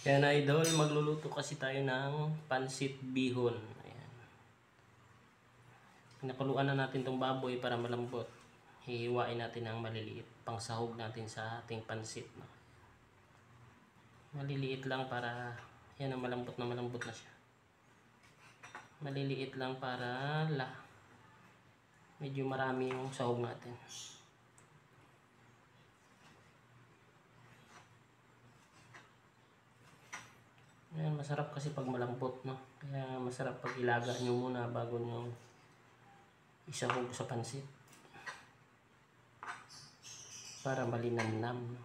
Yan idol, magluluto kasi tayo ng pansit bihon. Ayan. Pinakuluan na natin tong baboy para malambot. Hihiwain natin ng maliliit. Pang sahog natin sa ating pansit. No? Maliliit lang para, yan ang malambot na siya. Maliliit lang para medyo marami yung sahog natin. Ayan, masarap kasi pag malambot, no? Kaya masarap pag ilaga nyo muna bago nyo isahog sa pansit. Para malinamnam, no?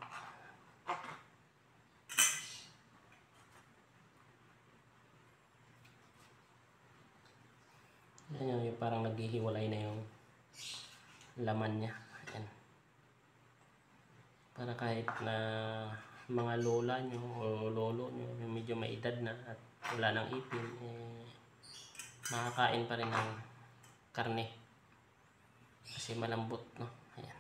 Ayan yung parang naghihiwalay na yung laman niya. Ayan. Para kahit na mga lola nyo o lolo nyo yung medyo may edad na at wala nang ipin, makakain pa rin ng karne kasi malambot, no? Ayan.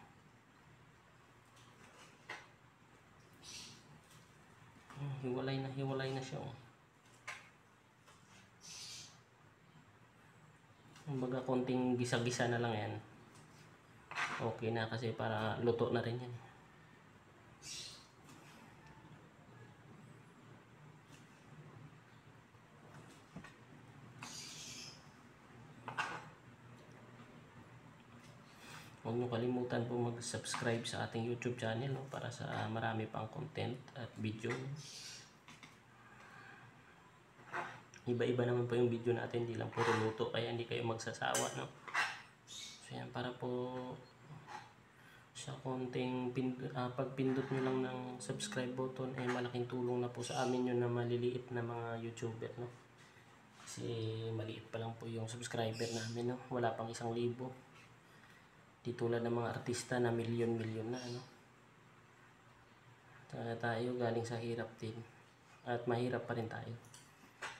Hiwalay na siya, oh. Kumbaga konting gisa-gisa na lang yan, okay na, kasi para luto na rin yan. Huwag nyo kalimutan po mag-subscribe sa ating YouTube channel, no, para sa marami pang content at video. Iba-iba naman po yung video natin, hindi lang puro luto, kaya hindi kayo magsasawa, no. So yan, para po sa konting pagpindot nyo lang ng subscribe button, malaking tulong na po sa amin yun na maliliit na mga YouTuber, no. Kasi maliit pa lang po yung subscriber namin, no. Wala pang 1,000. Di tulad ng mga artista na milyon-milyon na, ano. Tayo galing sa hirap din at mahirap pa rin tayo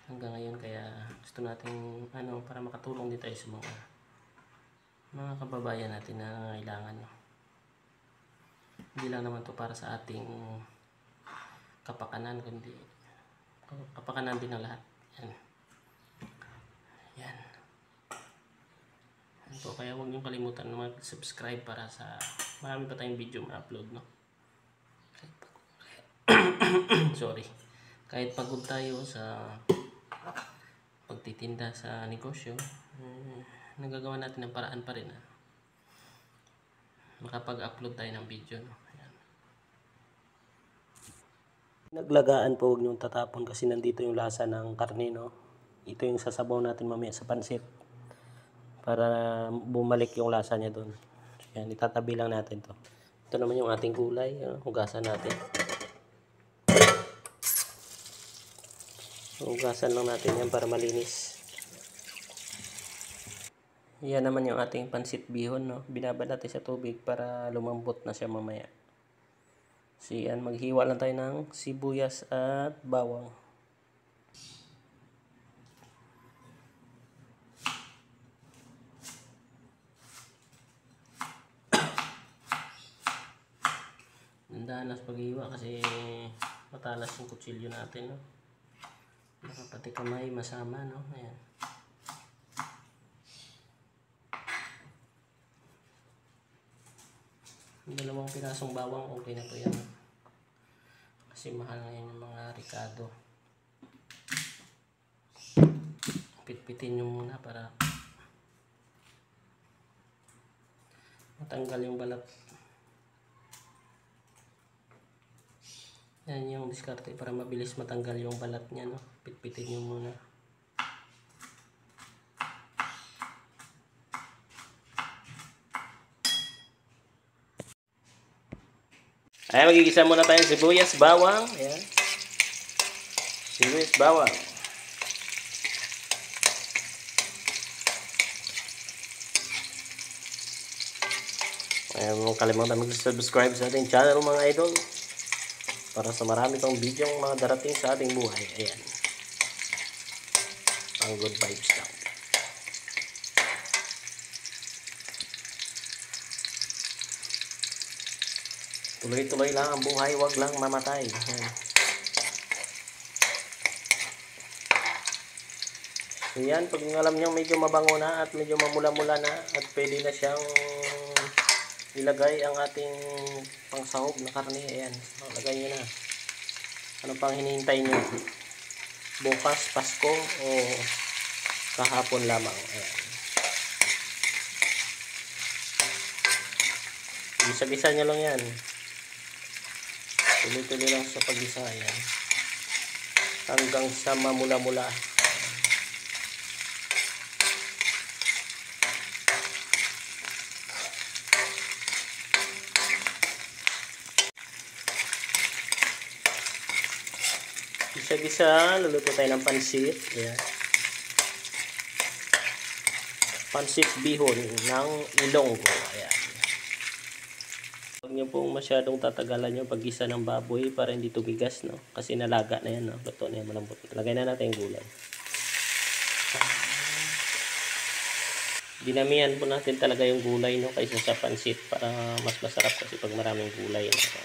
hanggang ngayon, kaya gusto nating para makatulong din tayo sa mga kababayan natin na nangangailangan, no. Hindi lang naman to para sa ating kapakanan, kundi kapakanan din ng lahat. Yan. Yan. So, kaya huwag niyong kalimutan na mag-subscribe para sa marami pa tayong video ma-upload, no. Sorry. Kahit pagod tayo sa pagtitinda sa negosyo, nagagawa natin ng paraan pa rin, makapag-upload tayo ng video, no. Ayan. Naglagaan po, huwag niyong tatapon kasi nandito yung lasa ng karne, no. Ito yung sasabaw natin mamaya sa pansit para bumalik yung lasa niya doon. So, yan, itatabi lang natin to. Ito naman yung ating gulay, hugasan natin. Hugasan lang natin yan para malinis. Yan naman yung ating pansit bihon, no. Binabad natin sa tubig para lumambot na siya mamaya. So yan, maghiwa lang tayo ng sibuyas at bawang. Dandahan lang sa paghiwa kasi matalas yung kutsilyo natin, no. Baka pati kamay masama, no. Ayan. Dalawang pirasong bawang, okay na po yan, no? Kasi mahal ngayon yung mga ricado. Pitpitin nyo muna para matanggal yung balat. Yan yung diskarte para mabilis matanggal yung balat niya, no. Pitpitin nyo muna. Ay, magigisa muna tayo sibuyas, bawang. Ayan. Sibuyas, bawang. Ayan, huwag kalimutan mag-subscribe sa ating channel, mga idol, para sa marami pang video mga darating sa ating buhay. Ayan. Ang good vibes lang. Tuloy-tuloy lang ang buhay, wag lang mamatay. Ayan. Ayan, pag alam nyo medyo mabango na at medyo mamula-mula na at pwede na siyang ilagay ang ating pangsahog na karne. Ayan, so, lagay nyo na. Ano pang hinihintay nyo? Bukas, Pasko o kahapon lamang? Ayan. Gisa-gisa nyo lang yan. Tuloy-tuloy lang sa pag-gisa. Ayan. Hanggang sa mamula-mula. Gisa-gisa, luluto tayo ng pansit. Ayan. Pansit bihon ng Ilonggo. Ayan. Huwag nyo pong masyadong tatagalan yung paggisa ng baboy para hindi tumigas, no? Kasi nalaga na yan, no? Luto na yan, malambot. Lagay na natin yung gulay. Dinamihan po natin talaga yung gulay, no? Kaysa sa pansit para mas masarap kasi pag maraming gulay, no?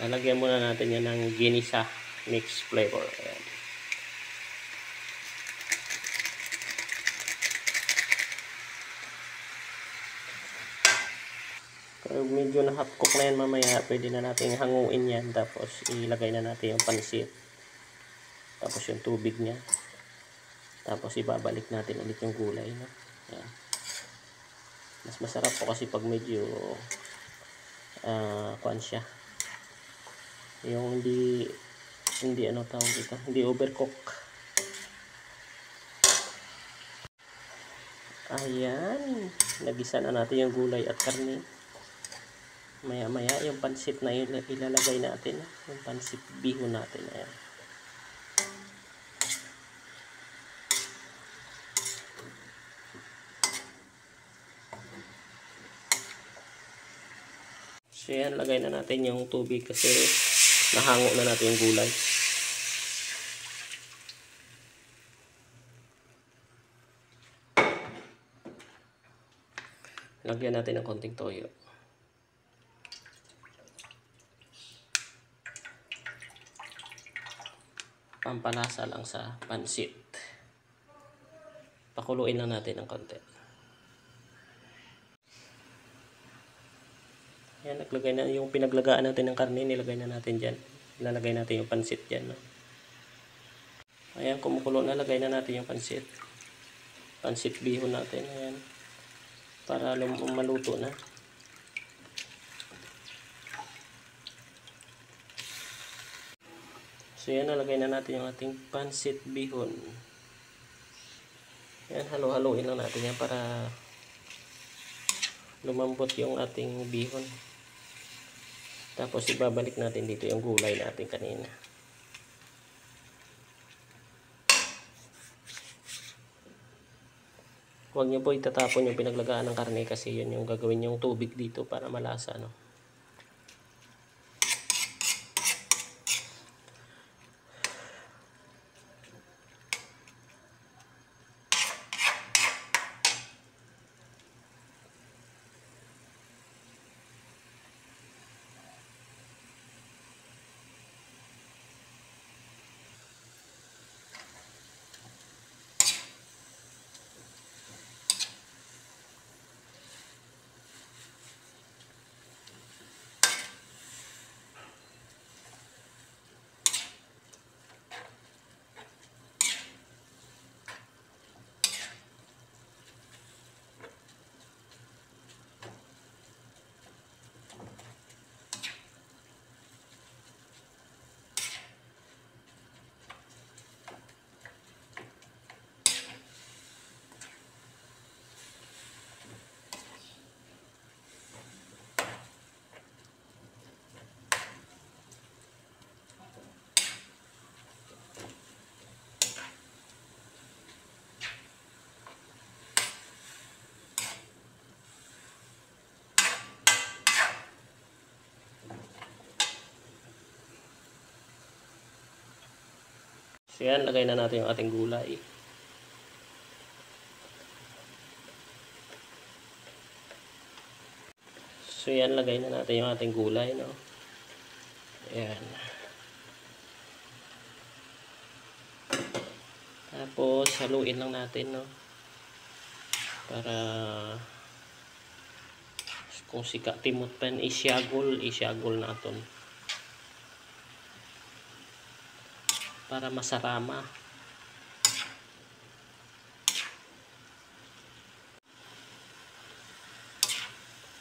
Lalagyan muna natin yan ng ginisa mixed flavor. Ayan. Pag medyo na half cook na yan mamaya, pwede na natin hanguin yan. Tapos ilagay na natin yung pansit. Tapos yung tubig niya. Tapos ibabalik natin ulit yung gulay. No? Ayan. Mas masarap po kasi pag medyo kuan siya. Yung hindi ano tawag dito, hindi overcook. Ayan, nagisa na natin yung gulay at karne. Maya maya yung pansit na ilalagay natin, yung pansit bihon natin. Ayan. So yan, lagay na natin yung tubig kasi nahango na natin yung gulay. Lagyan natin ng konting toyo. Pampalasa lang sa pansit. Pakuluin lang natin ng konti. Yan, naglagay na yung pinaglagaan natin ng karne, nilagay na natin dyan. Ilalagay natin yung pansit dyan. No? Ayan, kumukulo na, lagay na natin yung pansit. Pansit bihon natin. Ayan. Para maluto na. So yan, nalagay na natin yung ating pansit bihon. Yan, halo-haloin lang natin yan para lumambot yung ating bihon. Tapos ibabalik natin dito yung gulay natin kanina. Huwag nyo po itatapon yung pinaglagaan ng karne kasi yun yung gagawin yung tubig dito para malasa, no? So yan, lagay na natin yung ating gulay. So yan, lagay na natin yung ating gulay, no? Ayan. Tapos haluin lang natin, no, para kung sika timot pan isyagol naton para masarama.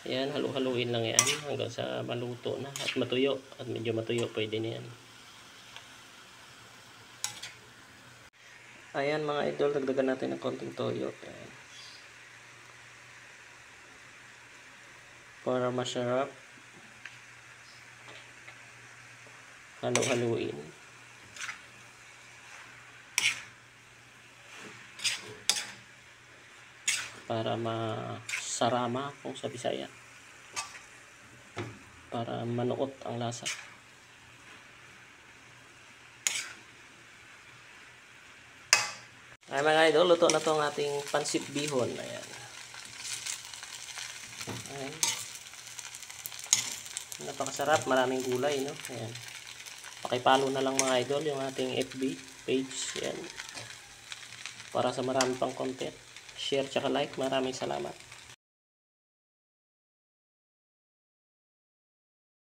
Ayan, halu-haluin lang yan hanggang sa maluto na at matuyo. At medyo matuyo, pwede na yan. Ayan mga idol, dagdagan natin ng konting toyo. Ayan. Para masarap. Halu-haluin. Para masarama kung sa Bisaya. Para manuot ang lasa. Ay mga idol, luto na to ang ating pansit bihon. Ayan. Ayan. Napakasarap, maraming gulay, no? Ayan. Pakipalo na lang mga idol yung ating FB page. Ayan. Para sa marami pang content. Share tsaka like. Maraming salamat.